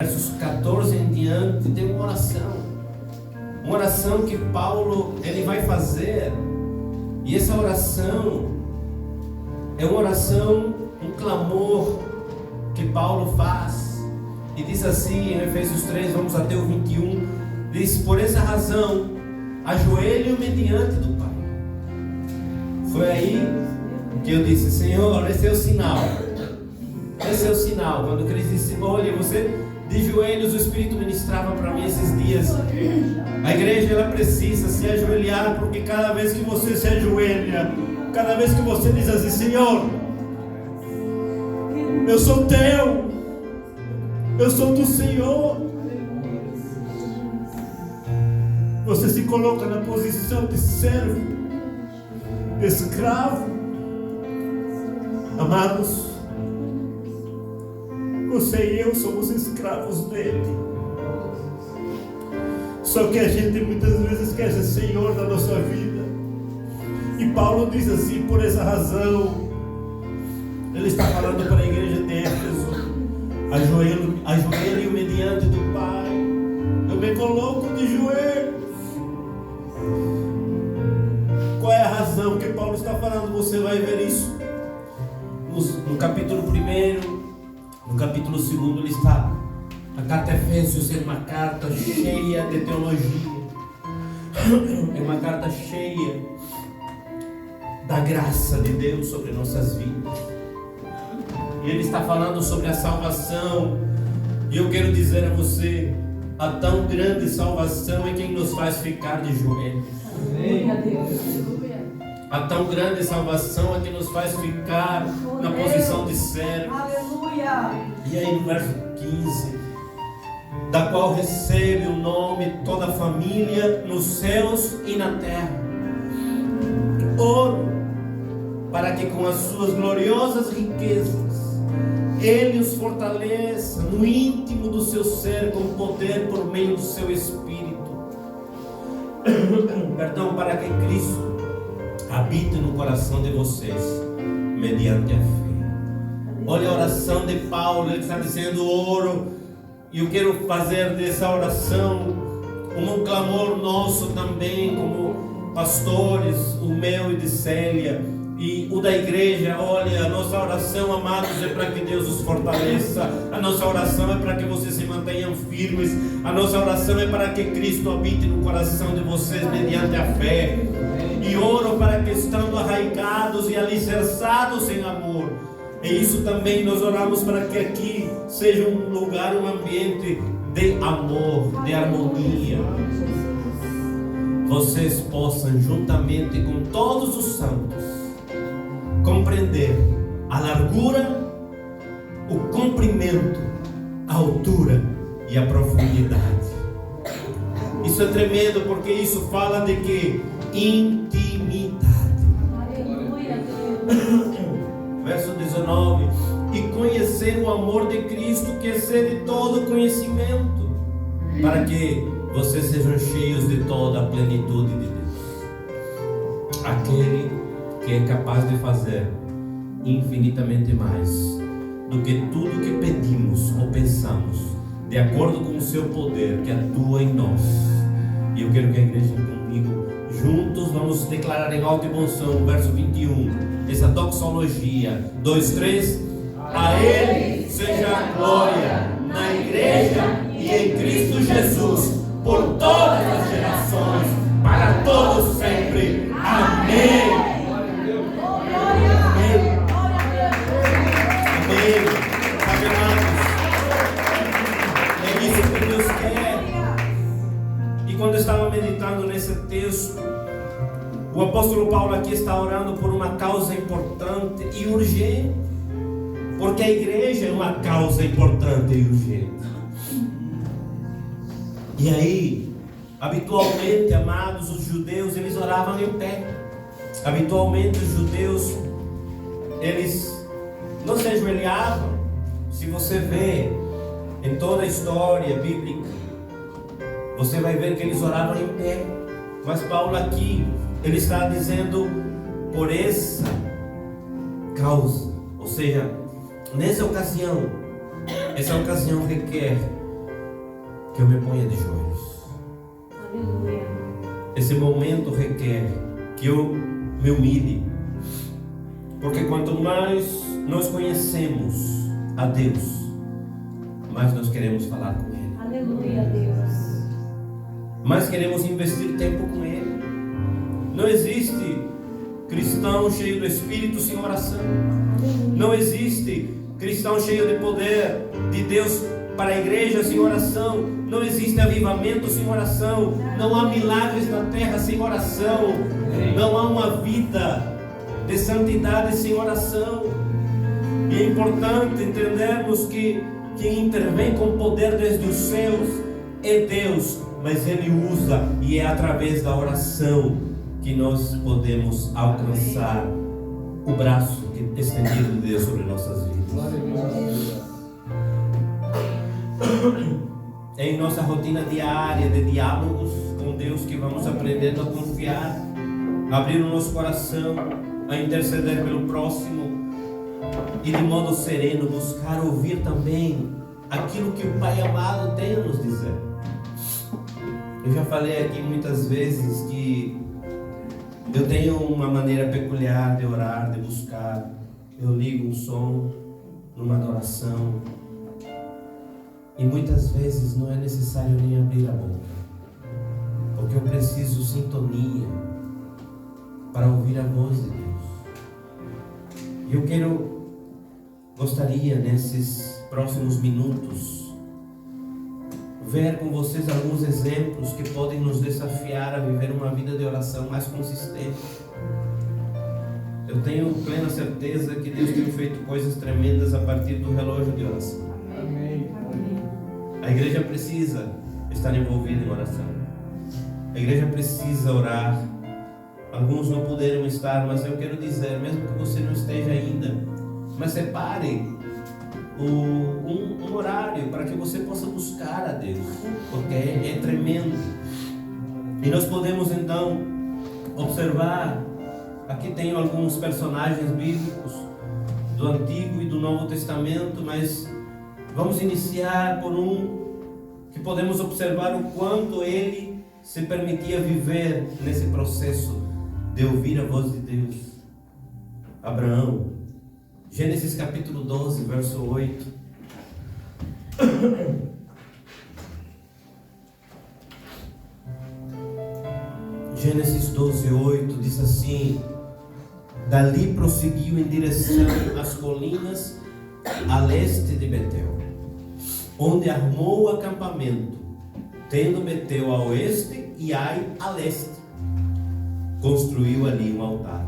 versos 14 em diante, tem uma oração que Paulo ele vai fazer, e essa oração é uma oração, um clamor que Paulo faz, e diz assim em Efésios 3, vamos até o 21, diz: por essa razão, ajoelho-me diante do Pai. Foi aí que eu disse: Senhor, esse é o sinal. Esse é o sinal. Quando Cristo disse: olha, você de joelhos, o Espírito ministrava para mim esses dias. A igreja ela precisa se ajoelhar, porque cada vez que você se ajoelha, cada vez que você diz assim: Senhor, eu sou teu, eu sou do Senhor, você se coloca na posição de servo, de escravo. Amados, você e eu somos escravos dele. Só que a gente muitas vezes quer ser Senhor da nossa vida. E Paulo diz assim: por essa razão, ele está falando para a igreja de Éfeso: ajoelho-me diante do Pai. Eu me coloco de joelhos. Qual é a razão que Paulo está falando? Você vai ver isso no capítulo 1. No capítulo 2 ele está. A carta Efésios é uma carta cheia de teologia. É uma carta cheia da graça de Deus sobre nossas vidas. E ele está falando sobre a salvação. E eu quero dizer a você: a tão grande salvação é quem nos faz ficar de joelhos. A tão grande salvação é que nos faz ficar na posição de servo. E aí no verso 15: da qual recebe o nome toda a família nos céus e na terra. Oro para que com as suas gloriosas riquezas Ele os fortaleça no íntimo do seu ser com poder por meio do seu Espírito. Perdão, para que Cristo habite no coração de vocês mediante a fé. Olha a oração de Paulo, ele está dizendo: oro, e eu quero fazer dessa oração um clamor nosso também, como pastores, o meu e de Célia, e o da igreja. Olha, a nossa oração, amados, é para que Deus os fortaleça. A nossa oração é para que vocês se mantenham firmes. A nossa oração é para que Cristo habite no coração de vocês mediante a fé. E oro para que, estando arraigados e alicerçados em amor, e isso também nós oramos para que aqui seja um lugar, um ambiente de amor, de harmonia, vocês possam, juntamente com todos os santos, compreender a largura, o comprimento, a altura e a profundidade. Isso é tremendo, porque isso fala de que? Intimidade. Verso 19: e conhecer o amor de Cristo, que excede todo conhecimento, para que vocês sejam cheios de toda a plenitude de Deus. Aquele que é capaz de fazer infinitamente mais do que tudo que pedimos ou pensamos, de acordo com o seu poder que atua em nós. E eu quero que a igreja comigo, juntos, vamos declarar em alto e bom som o verso 21, essa doxologia. 2, 3. A Ele seja a glória na igreja e em Cristo Jesus por todas as gerações, para todos sempre. Amém. Amém. Amém. É isso que Deus quer. E quando eu estava meditando nesse texto, o apóstolo Paulo aqui está orando por uma causa importante e urgente, porque a igreja é uma causa importante e urgente. E aí, habitualmente, amados, os judeus, eles oravam em pé. Habitualmente os judeus, eles não se ajoelhavam. Se você vê em toda a história bíblica, você vai ver que eles oravam em pé. Mas Paulo aqui, ele está dizendo por essa causa, ou seja, nessa ocasião, essa ocasião requer que eu me ponha de joelhos. Aleluia. Esse momento requer que eu me humilhe, porque quanto mais nós conhecemos a Deus, mais nós queremos falar com Ele. Aleluia, Deus. Mais queremos investir tempo com Ele. Não existe cristão cheio do Espírito sem oração. Não existe cristão cheio de poder de Deus para a igreja sem oração. Não existe avivamento sem oração. Não há milagres na terra sem oração. Não há uma vida de santidade sem oração. E é importante entendermos que quem intervém com poder desde os céus é Deus, mas Ele usa, e é através da oração que nós podemos alcançar o braço estendido de Deus sobre nossas vidas. É em nossa rotina diária de diálogos com Deus que vamos aprendendo a confiar, a abrir o nosso coração, a interceder pelo próximo e de modo sereno buscar ouvir também aquilo que o Pai amado tem a nos dizer. Eu já falei aqui muitas vezes que eu tenho uma maneira peculiar de orar, de buscar. Eu ligo um som numa adoração e muitas vezes não é necessário nem abrir a boca, porque eu preciso sintonia para ouvir a voz de Deus. E eu gostaria nesses próximos minutos ver com vocês alguns exemplos que podem nos desafiar a viver uma vida de oração mais consistente. Eu tenho plena certeza que Deus tem feito coisas tremendas a partir do relógio de oração. Amém. A igreja precisa estar envolvida em oração. A igreja precisa orar. Alguns não puderam estar, mas eu quero dizer, mesmo que você não esteja ainda, mas separe um horário para que você possa buscar a Deus, porque é tremendo. E nós podemos então observar, aqui tem alguns personagens bíblicos do Antigo e do Novo Testamento, mas vamos iniciar por um que podemos observar o quanto ele se permitia viver nesse processo de ouvir a voz de Deus. Abraão, Gênesis capítulo 12, verso 8. Gênesis 12, 8 diz assim: dali prosseguiu em direção às colinas a leste de Betel, onde armou o acampamento, tendo Betel a oeste e Ai a leste. Construiu ali um altar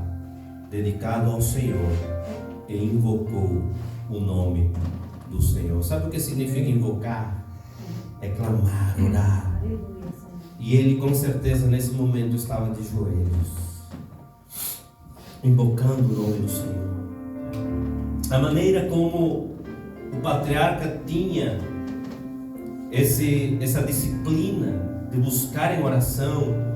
dedicado ao Senhor e invocou o nome do Senhor. Sabe o que significa invocar? É clamar, orar. E ele com certeza nesse momento estava de joelhos, invocando o nome do Senhor. A maneira como o patriarca tinha essa disciplina de buscar em oração,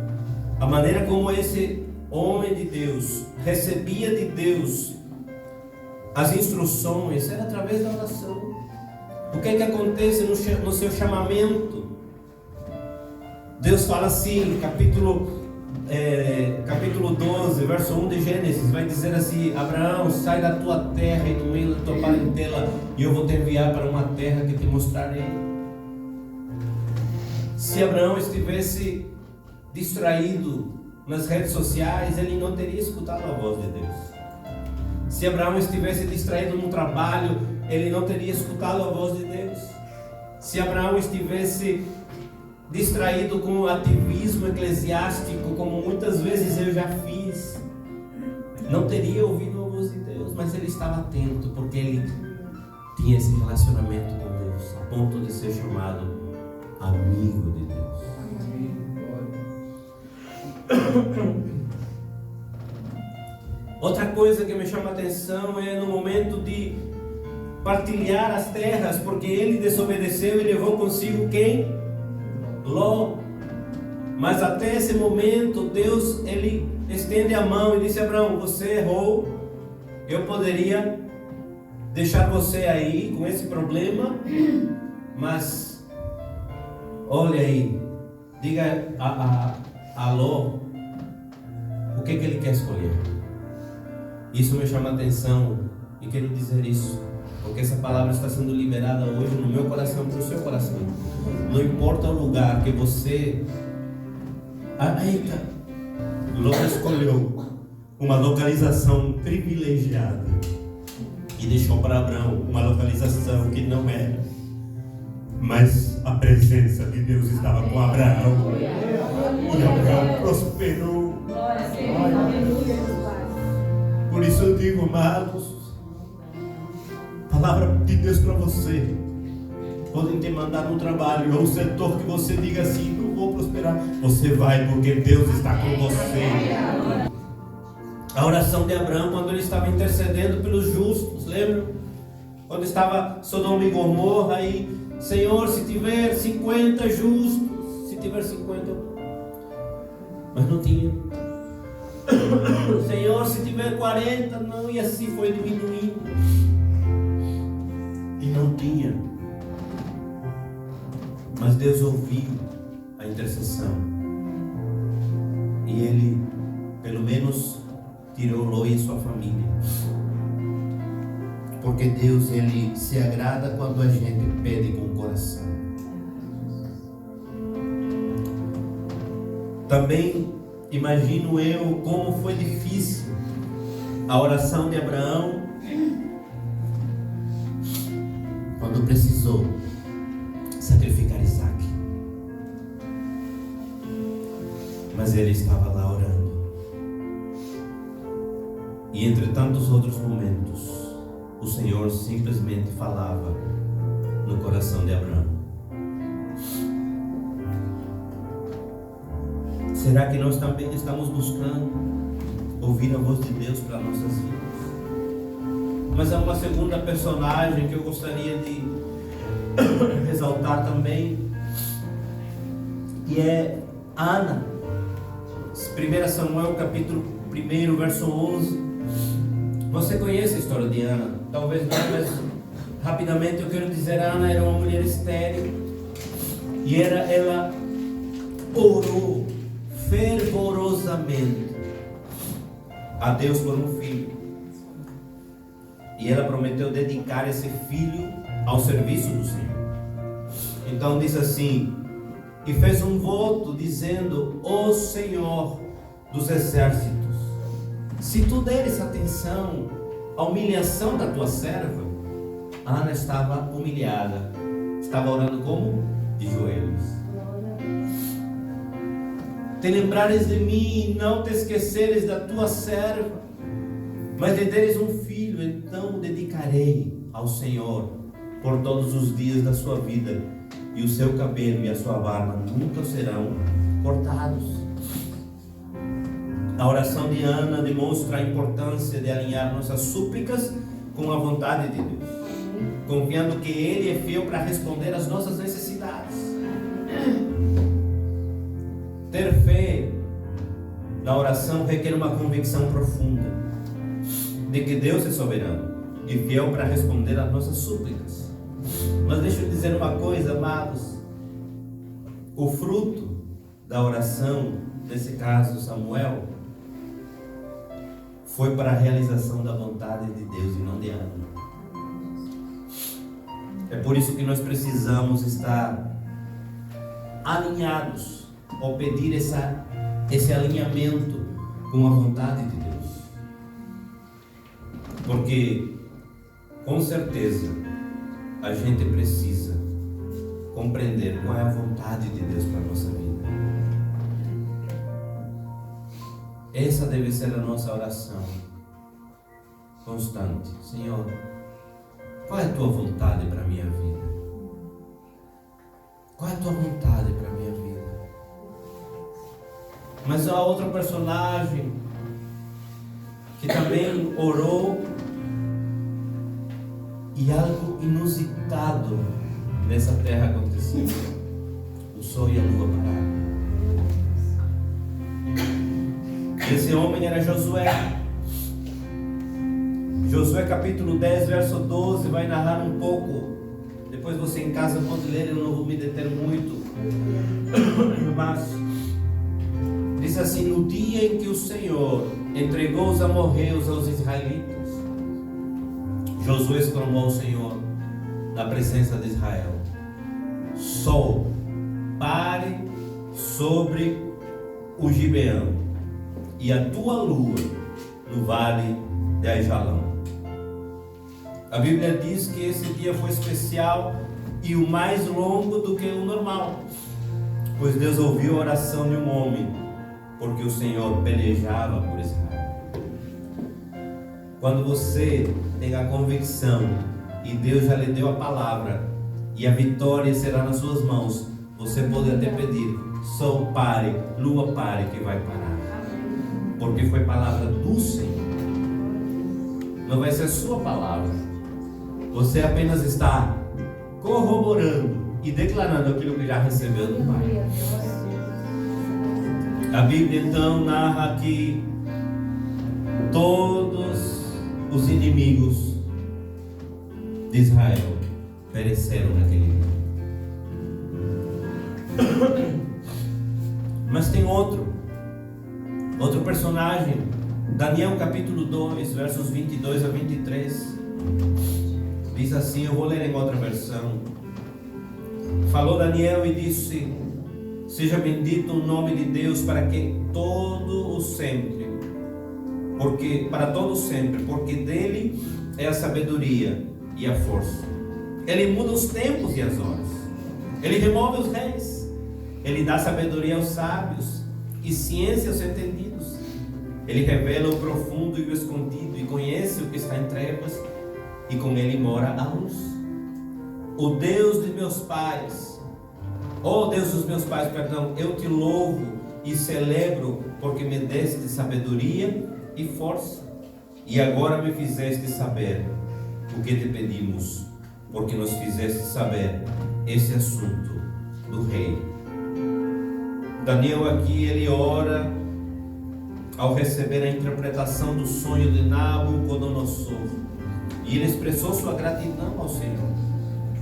a maneira como esse homem de Deus recebia de Deus as instruções, era através da oração. O que é que acontece no seu chamamento? Deus fala assim, capítulo 12, verso 1 de Gênesis, vai dizer assim: Abraão, sai da tua terra e do meio da tua parentela, e eu vou te enviar para uma terra que te mostrarei. Se Abraão estivesse distraído nas redes sociais, ele não teria escutado a voz de Deus. Se Abraão estivesse distraído no trabalho, ele não teria escutado a voz de Deus. Se Abraão estivesse distraído com o ativismo eclesiástico, como muitas vezes eu já fiz, não teria ouvido a voz de Deus, mas ele estava atento, porque ele tinha esse relacionamento com Deus, a ponto de ser chamado amigo de Deus. Outra coisa que me chama a atenção é no momento de partilhar as terras, porque ele desobedeceu e levou consigo quem? Ló. Mas até esse momento Deus, ele estende a mão e disse: Abraão, você errou, eu poderia deixar você aí com esse problema, mas Olha aí, diga a Ló o que ele quer escolher. Isso me chama a atenção e quero dizer isso, porque essa palavra está sendo liberada hoje no meu coração, para o seu coração. Não importa o lugar que você... Eita! Ló escolheu uma localização privilegiada e deixou para Abraão uma localização que não era. Mas a presença de Deus estava com Abraão. E Abraão prosperou. Por isso eu digo, amados, palavra de Deus para você. Podem te mandar no trabalho ou um setor que você diga assim: não vou prosperar. Você vai, porque Deus está com você. A oração de Abraão, quando ele estava intercedendo pelos justos, lembram? Quando estava Sodoma e Gomorra, aí, Senhor, se tiver 50 justos, se tiver 50, mas não tinha. Senhor, se tiver 40, não, e assim foi diminuindo. E não tinha. Mas Deus ouviu a intercessão. E Ele, pelo menos, tirou Ló e sua família. Porque Deus, Ele se agrada quando a gente pede com o coração. Também imagino eu como foi difícil a oração de Abraão quando precisou sacrificar Isaac. Mas ele estava lá orando. E entre tantos outros momentos, o Senhor simplesmente falava no coração de Abraão. Será que nós também estamos buscando ouvir a voz de Deus para nossas vidas? Mas há uma segunda personagem que eu gostaria de exaltar também, e é Ana. 1 Samuel capítulo 1, verso 11. Você conhece a história de Ana? Talvez não, mas rapidamente eu quero dizer: Ana era uma mulher estéril e ela orou fervorosamente a Deus por um filho, e ela prometeu dedicar esse filho ao serviço do Senhor. Então diz assim: e fez um voto dizendo: ó Senhor dos exércitos, se tu deres atenção à humilhação da tua serva. Ana estava humilhada, estava orando como? De joelhos. Te lembrares de mim e não te esqueceres da tua serva, mas de teres um filho, então o dedicarei ao Senhor por todos os dias da sua vida, e o seu cabelo e a sua barba nunca serão cortados. A oração de Ana demonstra a importância de alinhar nossas súplicas com a vontade de Deus, confiando que Ele é fiel para responder às nossas necessidades. Ter fé na oração requer uma convicção profunda de que Deus é soberano e fiel para responder às nossas súplicas. Mas deixa eu dizer uma coisa, amados: o fruto da oração, nesse caso Samuel, foi para a realização da vontade de Deus e não de Ana. É por isso que nós precisamos estar alinhados ao pedir esse alinhamento com a vontade de Deus. Porque, com certeza, a gente precisa compreender qual é a vontade de Deus para a nossa vida. Essa deve ser a nossa oração constante. Senhor, qual é a tua vontade para a minha vida? Qual é a tua vontade para a minha vida? Mas há outra personagem que também orou, e algo inusitado nessa terra aconteceu. O sol e a lua pararam. Esse homem era Josué. Josué capítulo 10, verso 12, vai narrar um pouco. Depois você em casa pode ler, eu não vou me deter muito mas diz assim: no dia em que o Senhor entregou os amorreus aos israelitas, Josué exclamou ao Senhor na presença de Israel: sol, pare sobre o Gibeão, e a tua lua no vale de Aijalão. A Bíblia diz que esse dia foi especial e o mais longo do que o normal, pois Deus ouviu a oração de um homem, porque o Senhor pelejava por Israel. Quando você tem a convicção e Deus já lhe deu a palavra e a vitória será nas suas mãos, você pode até pedir: sol pare, lua pare, que vai parar, porque foi palavra do Senhor, não vai ser sua palavra. Você apenas está corroborando e declarando aquilo que já recebeu do Pai. A Bíblia então narra que todos os inimigos de Israel pereceram naquele dia. Mas tem outro personagem, Daniel capítulo 2, versos 22 a 23. Diz assim, eu vou ler em outra versão. Falou Daniel e disse: seja bendito o nome de Deus para todo sempre, porque dele é a sabedoria e a força. Ele muda os tempos e as horas. Ele remove os reis. Ele dá sabedoria aos sábios e ciência aos entendidos. Ele revela o profundo e o escondido, e conhece o que está em trevas, e com ele mora a luz. O Deus de meus pais, ó Deus dos meus pais, eu te louvo e celebro, porque me deste sabedoria e força, e agora me fizeste saber o que te pedimos, porque nos fizeste saber esse assunto do rei. Daniel aqui, ele ora ao receber a interpretação do sonho de Nabucodonosor, e ele expressou sua gratidão ao Senhor.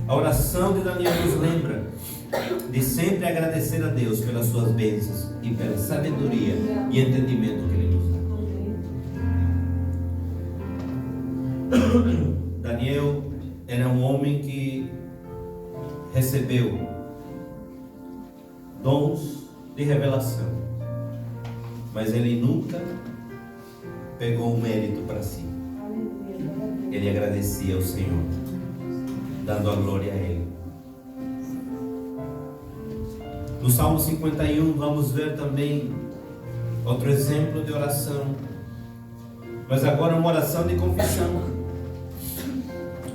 A oração de Daniel nos lembra de sempre agradecer a Deus pelas suas bênçãos e pela sabedoria e entendimento que Ele nos dá. Daniel era um homem que recebeu dons de revelação, mas ele nunca pegou o mérito para si. Ele agradecia ao Senhor, dando a glória a Ele. No Salmo 51 vamos ver também outro exemplo de oração, mas agora uma oração de confissão.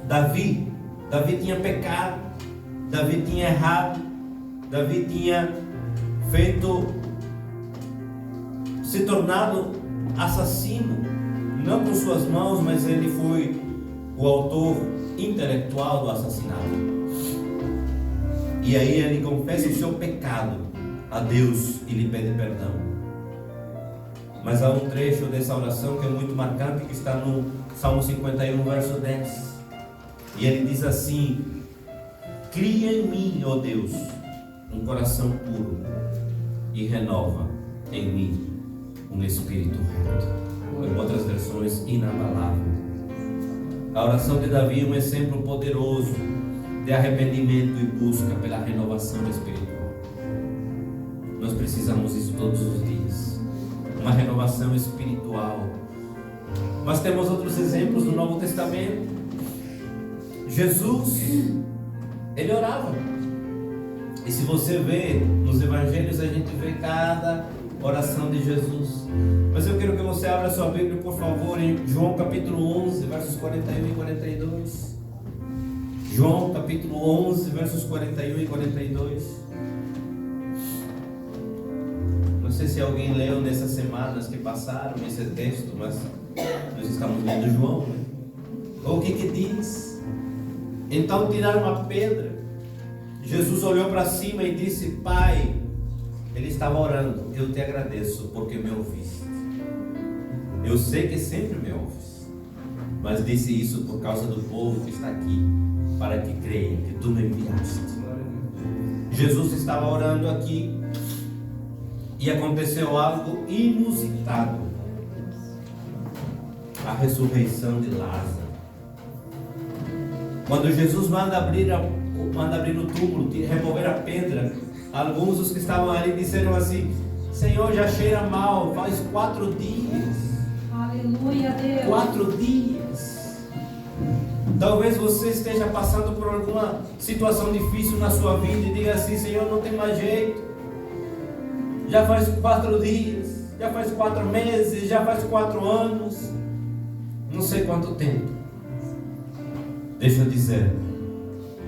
Davi tinha pecado, Davi tinha errado, Davi tinha se tornado assassino, não com suas mãos, mas ele foi o autor intelectual do assassinato. E aí ele confessa o seu pecado a Deus e lhe pede perdão. Mas há um trecho dessa oração que é muito marcante, que está no Salmo 51, verso 10. E ele diz assim: cria em mim, ó Deus, um coração puro, e renova em mim um espírito reto. Em outras versões, inabalável. A oração de Davi é um exemplo poderoso de arrependimento e busca pela renovação espiritual. Nós precisamos disso todos os dias, uma renovação espiritual. Mas temos outros exemplos no Novo Testamento. Jesus, ele orava. E se você vê nos evangelhos, a gente vê cada oração de Jesus. Mas eu quero que você abra sua Bíblia, por favor, em João capítulo 11, versos 41 e 42. João capítulo 11, versos 41 e 42. Não sei se alguém leu nessas semanas que passaram esse texto, mas nós estamos lendo João, né? O que diz? Então tiraram a pedra. Jesus olhou para cima e disse: Pai, ele estava orando, eu te agradeço porque me ouviste. Eu sei que sempre me ouves, mas disse isso por causa do povo que está aqui, para que creia que tu me enviaste. Jesus estava orando aqui E aconteceu algo inusitado: a ressurreição de Lázaro. Quando Jesus manda abrir o túmulo, remover a pedra, alguns dos que estavam ali disseram assim: Senhor, já cheira mal, faz 4 dias. Aleluia, Deus. 4 dias. Talvez você esteja passando por alguma situação difícil na sua vida e diga assim: Senhor, não tem mais jeito. Já faz 4 dias, já faz 4 meses, já faz 4 anos, não sei quanto tempo. Deixa eu dizer,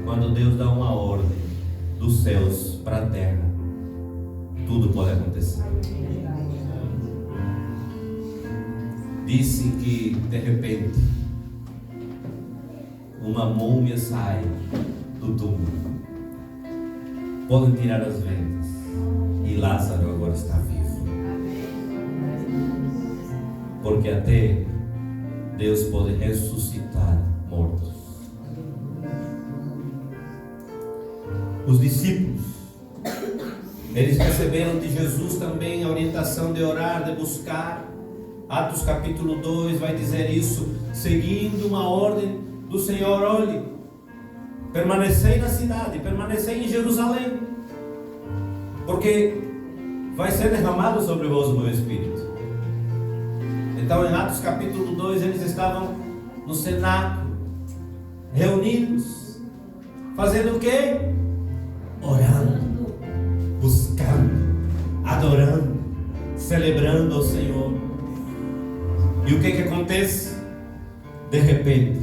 quando Deus dá uma ordem dos céus para a terra, tudo pode acontecer. Disse que de repente uma múmia sai do túmulo, podem tirar as vendas e Lázaro agora está vivo. Porque até Deus pode ressuscitar mortos. Os discípulos, eles receberam de Jesus também a orientação de orar, de buscar. Atos capítulo 2 vai dizer isso, seguindo uma ordem do Senhor: olhe, permanecei na cidade, permanecei em Jerusalém, porque vai ser derramado sobre vós o meu Espírito. Então em Atos capítulo 2 eles estavam no cenáculo, reunidos, fazendo o quê? Orando, buscando, adorando, celebrando ao Senhor. E o que acontece? De repente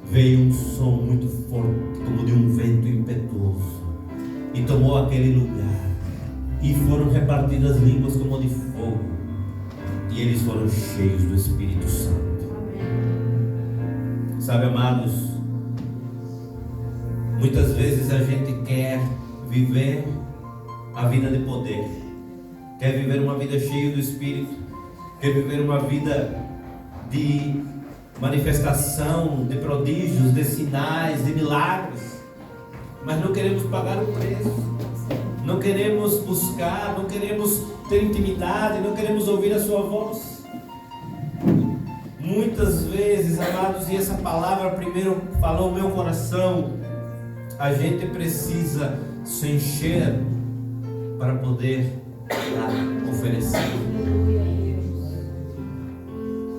veio um som muito forte, como de um vento impetuoso, e tomou aquele lugar, e foram repartidas línguas como de fogo, e eles foram cheios do Espírito Santo. Sabe, amados, muitas vezes a gente quer viver a vida de poder, quer viver uma vida cheia do Espírito, quer viver uma vida de manifestação, de prodígios, de sinais, de milagres, mas não queremos pagar o preço, não queremos buscar, não queremos ter intimidade, não queremos ouvir a sua voz. Muitas vezes, amados, e essa palavra primeiro falou no meu coração, a gente precisa se encher para poder oferecer.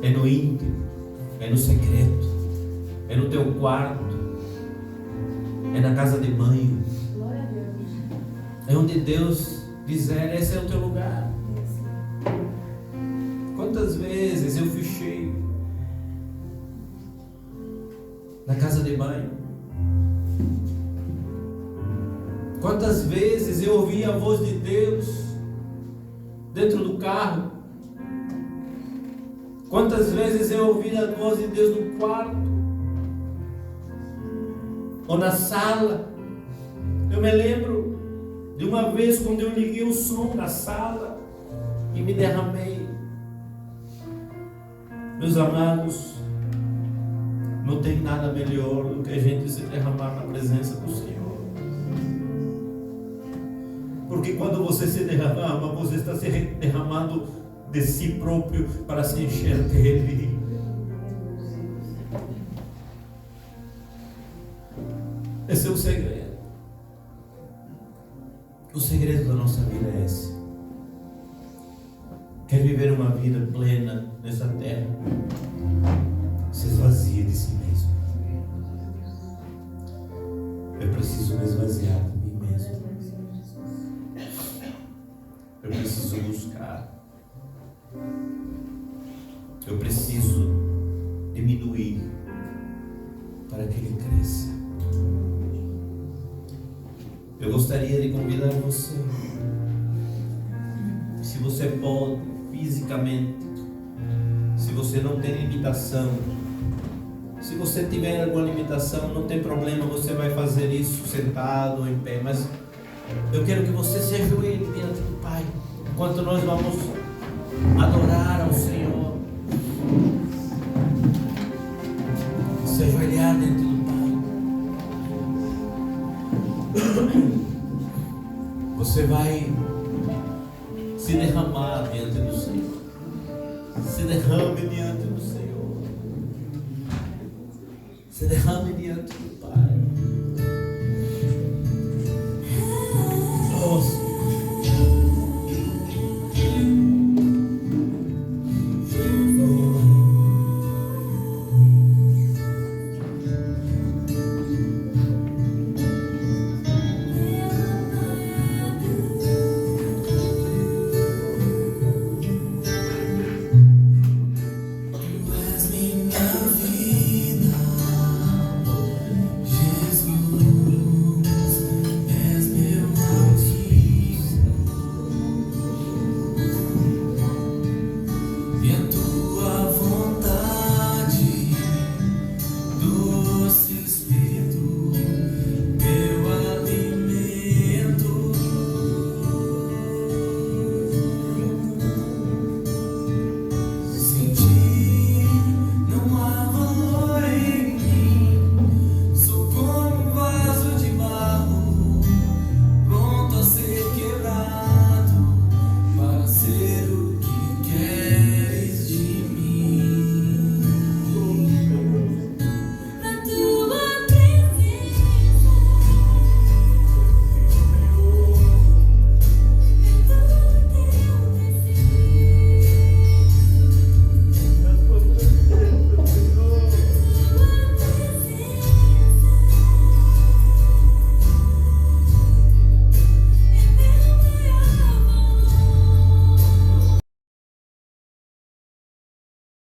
É no íntimo, é no secreto, é no teu quarto, é na casa de banho, é onde Deus dizer: esse é o teu lugar. Quantas vezes eu fui cheio na casa de banho? Quantas vezes eu ouvi a voz de Deus dentro do carro? Quantas vezes eu ouvi a voz de Deus no quarto ou na sala? Eu me lembro de uma vez quando eu liguei o som na sala e me derramei. Meus amados, não tem nada melhor do que a gente se derramar na presença do Senhor. Porque quando você se derrama, você está se derramando de si próprio para se encher dele. Esse é o segredo. O segredo da nossa vida é esse. Quer viver uma vida plena nessa terra? Se esvazie de si mesmo. Eu preciso me esvaziar de mim mesmo. Eu preciso buscar. Eu preciso diminuir para que ele cresça. Eu gostaria de convidar você, se você pode, fisicamente, se você não tem limitação, se você tiver alguma limitação, não tem problema, você vai fazer isso sentado ou em pé, mas eu quero que você se ajoelhe diante do Pai, enquanto nós vamos adorar ao Senhor. Se ajoelhar diante do Pai. Você vai se derramar diante do Senhor. Se derrame diante do Senhor. Se derrame diante do Pai.